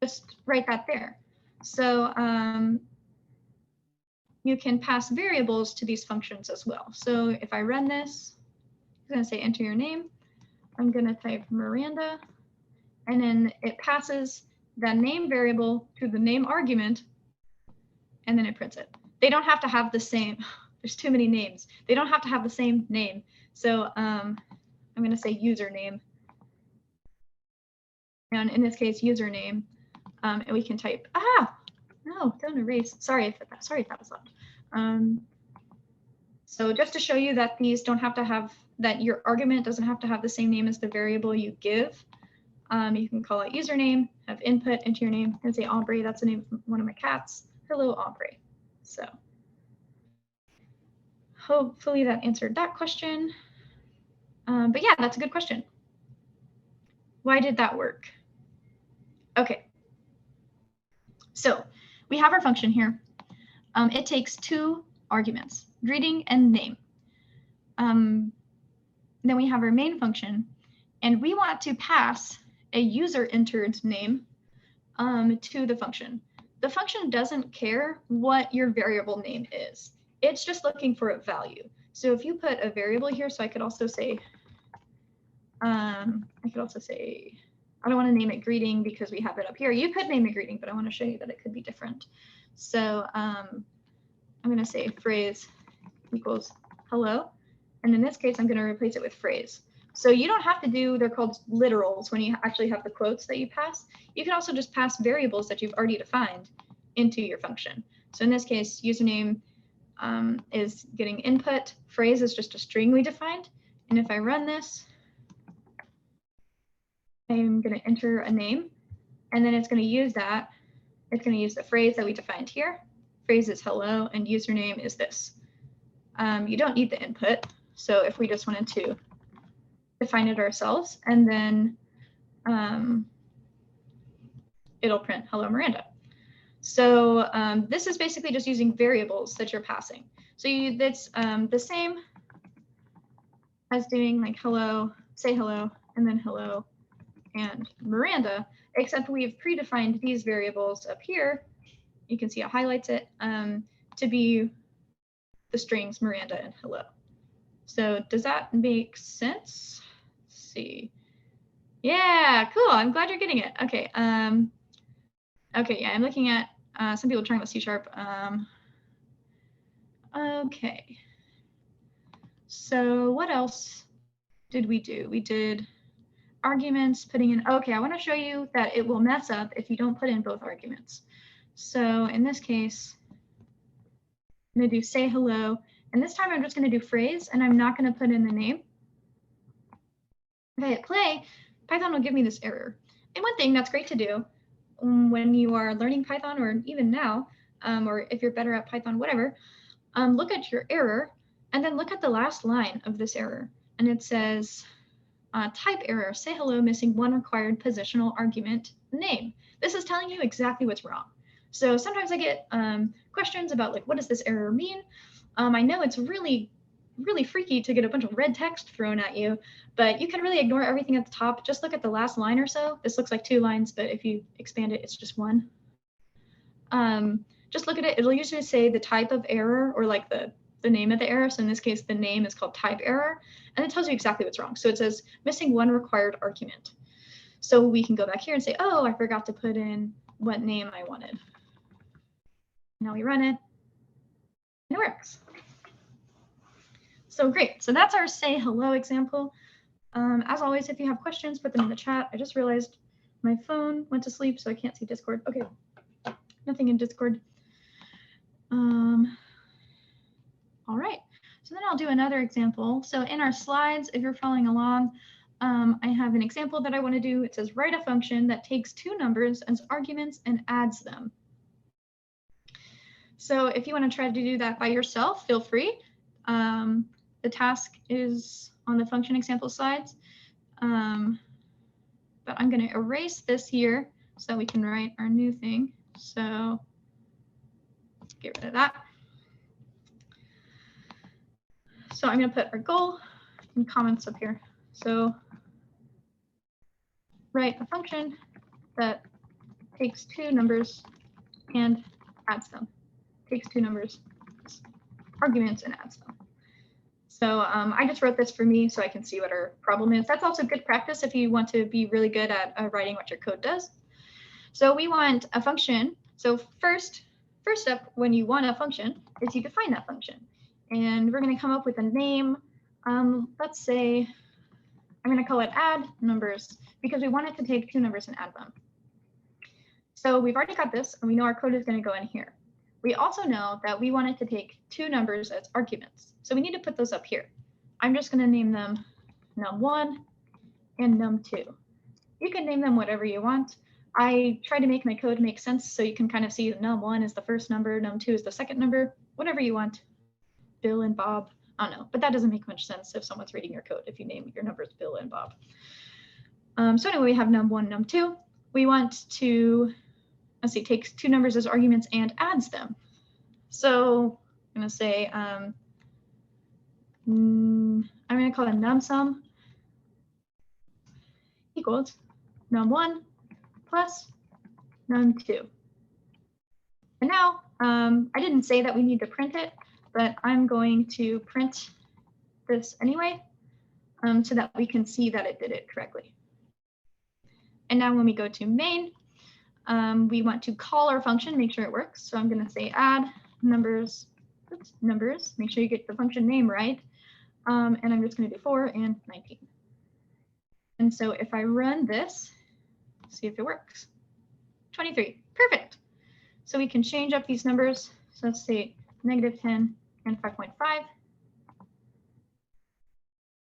just write that there. So you can pass variables to these functions as well. So if I run this, I'm going to say enter your name. I'm going to type Miranda, and then it passes that name variable to the name argument, and then it prints it. They don't have to have the same. There's too many names. They don't have to have the same name. So I'm going to say username. And in this case, username. And we can type, no, don't erase. Sorry if that was loud. So just to show you that these don't have to have, that your argument doesn't have to have the same name as the variable you give. You can call it username, have input into your name, and say Aubrey. That's the name of one of my cats. Hello, Aubrey. So hopefully that answered that question. But yeah, that's a good question. Why did that work? Okay. So we have our function here. It takes two arguments, greeting and name. Then we have our main function, and we want to pass a user entered name to the function. The function doesn't care what your variable name is. It's just looking for a value. So if you put a variable here, so I could also say, I don't want to name it greeting because we have it up here. You could name it greeting, but I want to show you that it could be different. So I'm going to say phrase equals hello. And in this case, I'm going to replace it with phrase. So you don't have to do, they're called literals when you actually have the quotes that you pass. You can also just pass variables that you've already defined into your function. So in this case, username is getting input. Phrase is just a string we defined. And if I run this, I'm going to enter a name, and then it's going to use that. It's going to use the phrase that we defined here. Phrase is hello, and username is this. You don't need the input. So if we just wanted to define it ourselves, and then it'll print hello Miranda. So this is basically just using variables that you're passing. So that's the same as doing like hello, say hello, and then hello and Miranda, except we've predefined these variables up here. You can see it highlights it to be the strings Miranda and hello. So does that make sense? Let's see. Yeah, cool. I'm glad you're getting it. Okay. Okay, yeah, I'm looking at some people talking about C#. Okay. So what else did we do? We did arguments, putting in, okay, I want to show you that it will mess up if you don't put in both arguments. So in this case, I'm going to do say hello, and this time I'm just going to do phrase, and I'm not going to put in the name. If I hit play, Python will give me this error. And one thing that's great to do when you are learning Python, or even now, or if you're better at Python, whatever, look at your error, and then look at the last line of this error, and it says, type error, say hello, missing one required positional argument, name. This is telling you exactly what's wrong. So sometimes I get questions about like, what does this error mean? I know it's really freaky to get a bunch of red text thrown at you, but you can really ignore everything at the top. Just look at the last line or so. This looks like 2 lines, but if you expand it, it's just 1. Just look at it. It'll usually say the type of error or like the name of the error. So in this case, the name is called type error, and it tells you exactly what's wrong. So it says missing one required argument. So we can go back here and say, oh, I forgot to put in what name I wanted. Now we run it, and it works. So great. So that's our say hello example. As always, if you have questions, put them in the chat. I just realized my phone went to sleep, so I can't see Discord. Okay, nothing in Discord. All right, so then I'll do another example. So in our slides, if you're following along, I have an example that I want to do. It says write a function that takes 2 numbers as arguments and adds them. So if you want to try to do that by yourself, feel free. The task is on the function example slides. But I'm going to erase this here so that we can write our new thing. So get rid of that. So I'm going to put our goal in comments up here. So write a function that takes two numbers and adds them. Takes two numbers, arguments, and adds them. So I just wrote this for me so I can see what our problem is. That's also good practice if you want to be really good at writing what your code does. So we want a function. So first step when you want a function is you define that function. And we're going to come up with a name. Let's say I'm going to call it add numbers because we want it to take two numbers and add them. So we've already got this, and we know our code is going to go in here. We also know that we want it to take two numbers as arguments. So we need to put those up here. I'm just going to name them num1 and num2. You can name them whatever you want. I try to make my code make sense so you can kind of see that num1 is the first number, num2 is the second number, whatever you want. Bill and Bob, I don't know, but that doesn't make much sense if someone's reading your code if you name your numbers Bill and Bob. So anyway, we have num1, num2. We want to, let's see, takes two numbers as arguments and adds them. So I'm going to say, I'm going to call it numsum equals num1 plus num2. And now I didn't say that we need to print it, but I'm going to print this anyway so that we can see that it did it correctly. And now when we go to main, we want to call our function, make sure it works. So I'm going to say add numbers, make sure you get the function name right. And I'm just going to do 4 and 19. And so if I run this, see if it works. 23, perfect. So we can change up these numbers. So let's say -10 and 5.5.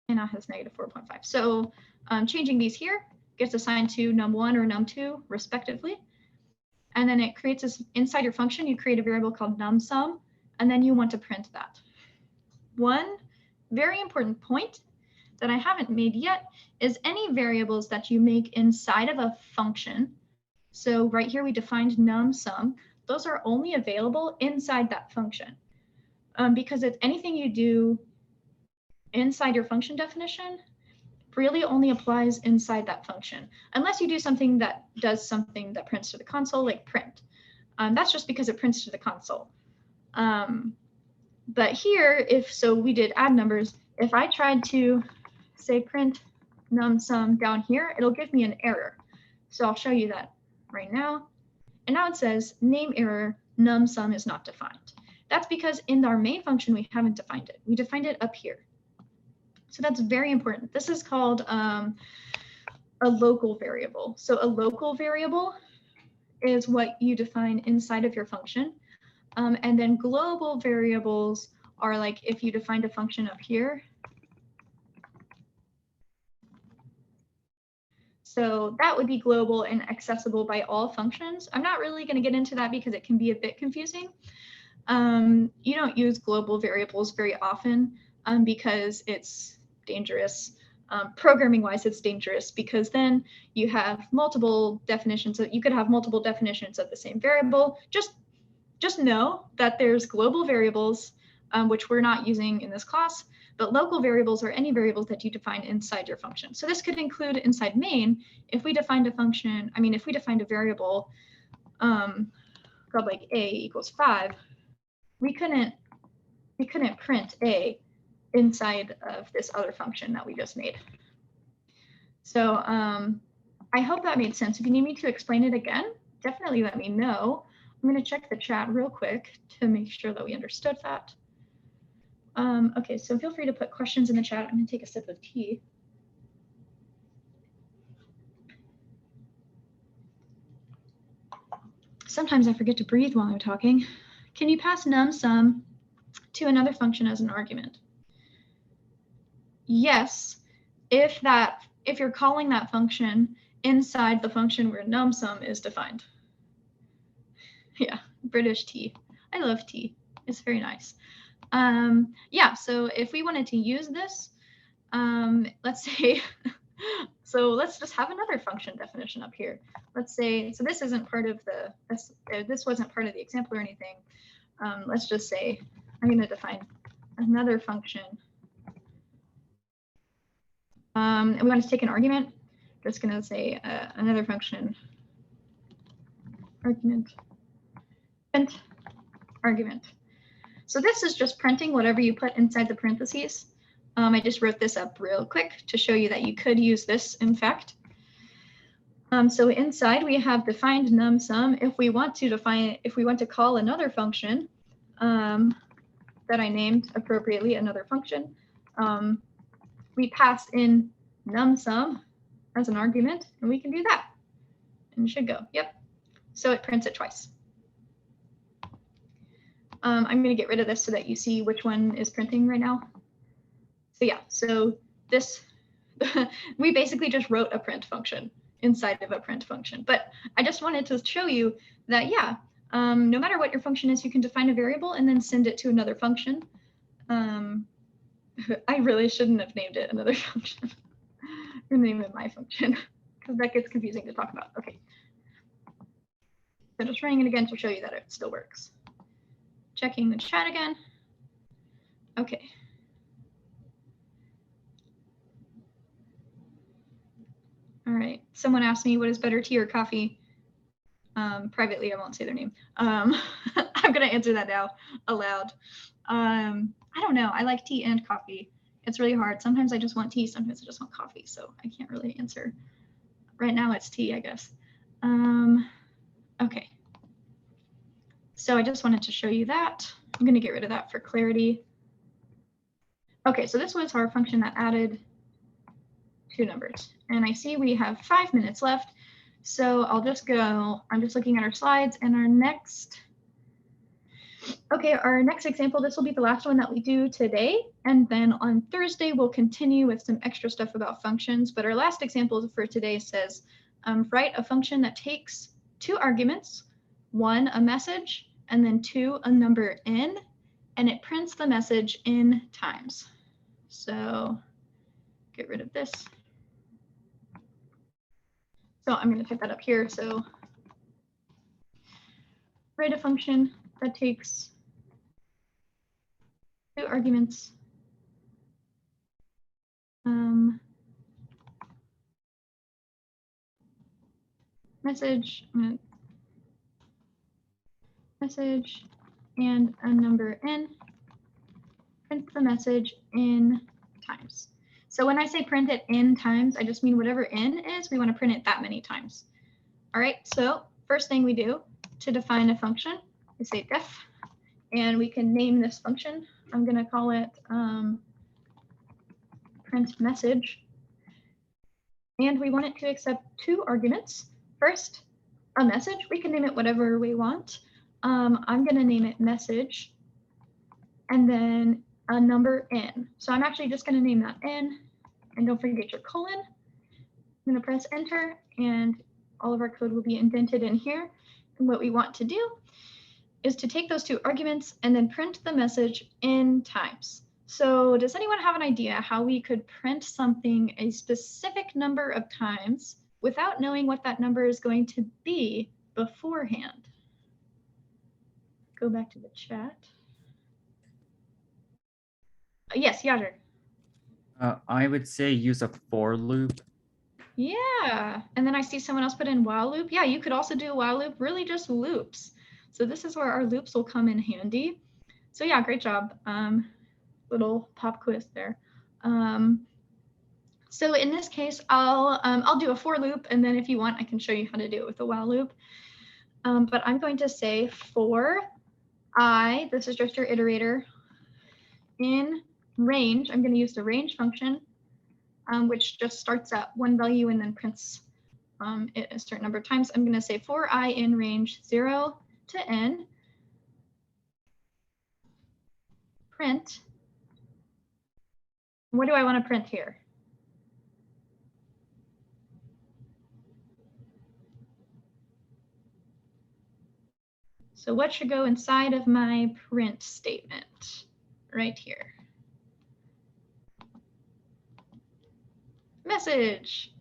And now has -4.5. So changing these here gets assigned to num1 or num2 respectively. And then it creates this inside your function, you create a variable called numsum, and then you want to print that. One very important point that I haven't made yet is any variables that you make inside of a function. So right here we defined numsum. Those are only available inside that function because it's anything you do inside your function definition really only applies inside that function, unless you do something that does something that prints to the console, like print. That's just because it prints to the console. But here, so we did add numbers. If I tried to say print numsum down here, it'll give me an error. So I'll show you that right now. And now it says name error, numsum is not defined. That's because in our main function, we haven't defined it. We defined it up here. So that's very important. This is called a local variable. So a local variable is what you define inside of your function. And then global variables are like if you defined a function up here. So that would be global and accessible by all functions. I'm not really going to get into that because it can be a bit confusing. You don't use global variables very often because it's dangerous. Programming wise, it's dangerous because then you have multiple definitions. You could have multiple definitions of the same variable. Just know that there's global variables, which we're not using in this class, but local variables are any variables that you define inside your function. So this could include inside main. If we defined a function, if we defined a variable called like a equals 5, we couldn't print a inside of this other function that we just made. So I hope that made sense. If you need me to explain it again, definitely let me know. I'm going to check the chat real quick to make sure that we understood that. Okay, so feel free to put questions in the chat. I'm going to take a sip of tea. Sometimes I forget to breathe while I'm talking. Can you pass numsum to another function as an argument? Yes, if you're calling that function inside the function where numsum is defined. Yeah, British tea. I love T. It's very nice. Yeah, so if we wanted to use this, let's say, so let's just have another function definition up here. Let's say, so this isn't part of the, this wasn't part of the example or anything. Let's just say I'm going to define another function. And we want to take an argument. Just going to say another function, argument, print, argument. So this is just printing whatever you put inside the parentheses. I just wrote this up real quick to show you that you could use this, in fact. So inside we have defined num sum. If we want to call another function that I named appropriately, another function, we pass in num sum as an argument, and we can do that. And it should go, yep. So it prints it twice. I'm going to get rid of this so that you see which one is printing right now. So yeah, so this, we basically just wrote a print function inside of a print function. But I just wanted to show you that, yeah, no matter what your function is, you can define a variable and then send it to another function. I really shouldn't have named it another function. I'm going to name it my function because that gets confusing to talk about. Okay. So just running it again to show you that it still works. Checking the chat again. Okay. All right. Someone asked me what is better, tea or coffee? Privately, I won't say their name. I'm going to answer that now aloud. I don't know. I like tea and coffee. It's really hard. Sometimes I just want tea. Sometimes I just want coffee. So I can't really answer. Right now it's tea, I guess. Okay. So I just wanted to show you that. I'm going to get rid of that for clarity. Okay, so this was our function that added two numbers. And I see we have 5 minutes left. So I'll just go, I'm just looking at our slides and our next example, this will be the last one that we do today. And then on Thursday, we'll continue with some extra stuff about functions. But our last example for today says, write a function that takes two arguments, one, a message, and then two, a number n, and it prints the message in times. So get rid of this. So I'm going to put that up here. So write a function that takes two arguments, message, and a number n, print the message in times. So when I say print it in times, I just mean whatever n is, we want to print it that many times. All right, so first thing we do to define a function, we say def, and we can name this function. I'm going to call it print message. And we want it to accept two arguments. First, a message. We can name it whatever we want. I'm going to name it message. And then a number n. So I'm actually just going to name that n. And don't forget your colon. I'm going to press enter, and all of our code will be indented in here. And what we want to do is to take those two arguments and then print the message in times. So does anyone have an idea how we could print something a specific number of times without knowing what that number is going to be beforehand? Go back to the chat. Yes, Yager. I would say use a for loop. Yeah, and then I see someone else put in while loop. Yeah, you could also do a while loop, really just loops. So this is where our loops will come in handy. So yeah, great job. Little pop quiz there. So in this case, I'll do a for loop, and then if you want, I can show you how to do it with a while loop. But I'm going to say for I, this is just your iterator, in range, I'm going to use the range function, which just starts at one value and then prints it a certain number of times. I'm going to say for I in range 0 to n, print. What do I want to print here? So what should go inside of my print statement right here? Message.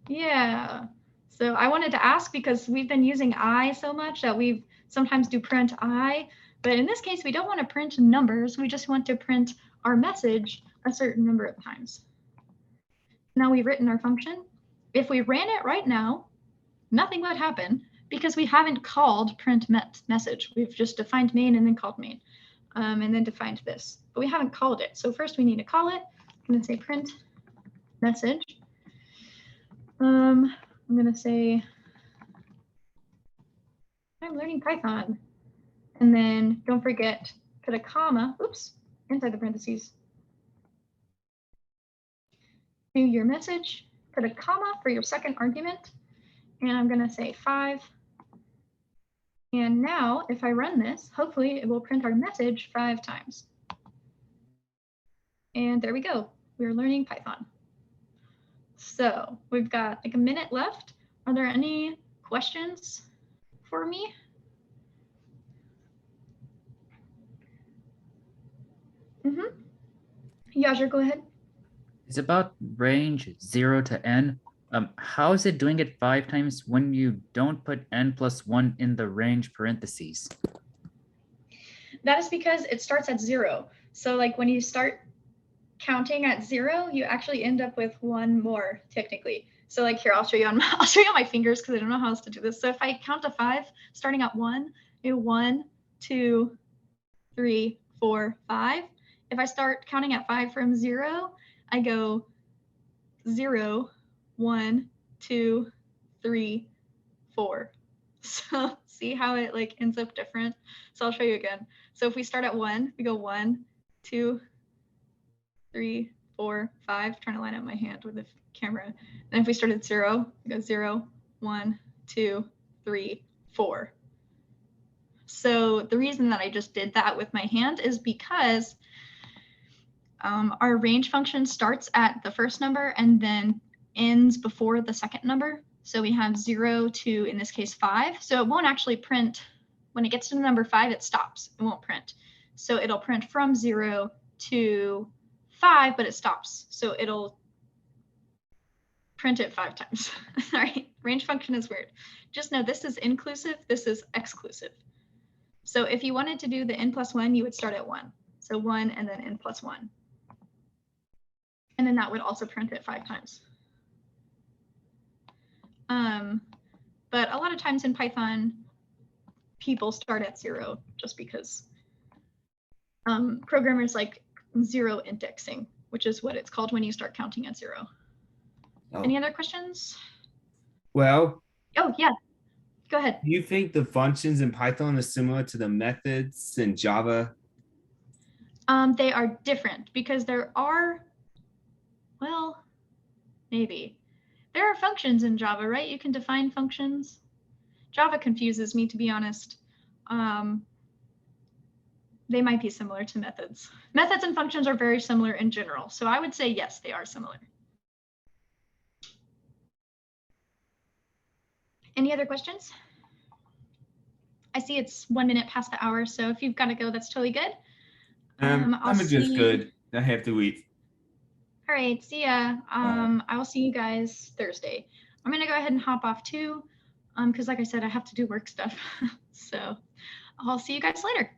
Yeah. So I wanted to ask because we've been using I so much that we sometimes do print I, but in this case, we don't want to print numbers. We just want to print our message a certain number of times. Now we've written our function. If we ran it right now, nothing would happen because we haven't called print message. We've just defined main and then called main, and then defined this, but we haven't called it. So first we need to call it. I'm going to say print message. I'm going to say I'm learning Python. And then don't forget, put a comma, oops, inside the parentheses. Do your message, put a comma for your second argument. And I'm going to say 5. And now if I run this, hopefully it will print our message 5 times. And there we go. We're learning Python. So we've got like a minute left. Are there any questions for me? Yajer, go ahead. It's about range 0 to n. How is it doing it 5 times when you don't put n plus 1 in the range parentheses? That is because it starts at 0. So like when you start counting at 0, you actually end up with 1 more technically. So like here, I'll show you on my fingers because I don't know how else to do this. So if I count to 5, starting at 1, I do 1, 2, 3, 4, 5. If I start counting at 5 from 0, I go 0, 1, 2, 3, 4. So see how it like ends up different? So I'll show you again. So if we start at 1, we go 1, 2, 3, 4, 5. Trying to line up my hand with the camera. And if we start at 0, we go 0, 1, 2, 3, 4. So the reason that I just did that with my hand is because our range function starts at the first number and then ends before the second number. So we have 0 to, in this case, 5. So it won't actually print. When it gets to the number 5, it stops. It won't print. So it'll print from 0 to 5, but it stops. So it'll print it 5 times. Sorry, range function is weird. Just know this is inclusive. This is exclusive. So if you wanted to do the n plus 1, you would start at 1. So 1 and then n plus 1. And then that would also print it 5 times. But a lot of times in Python, people start at 0 just because programmers like 0 indexing, which is what it's called when you start counting at 0. Oh. Any other questions? Well, Oh, yeah. Go ahead. do you think the functions in Python are similar to the methods in Java? They are different because there are, well, maybe. There are functions in Java, right? You can define functions. Java confuses me, to be honest. They might be similar to methods. Methods and functions are very similar in general. So I would say, yes, they are similar. Any other questions? I see it's 1 minute past the hour. So if you've got to go, that's totally good. I'm just good. I have to eat. All right, see ya. I will see you guys Thursday. I'm gonna go ahead and hop off too, because like I said, I have to do work stuff. So I'll see you guys later.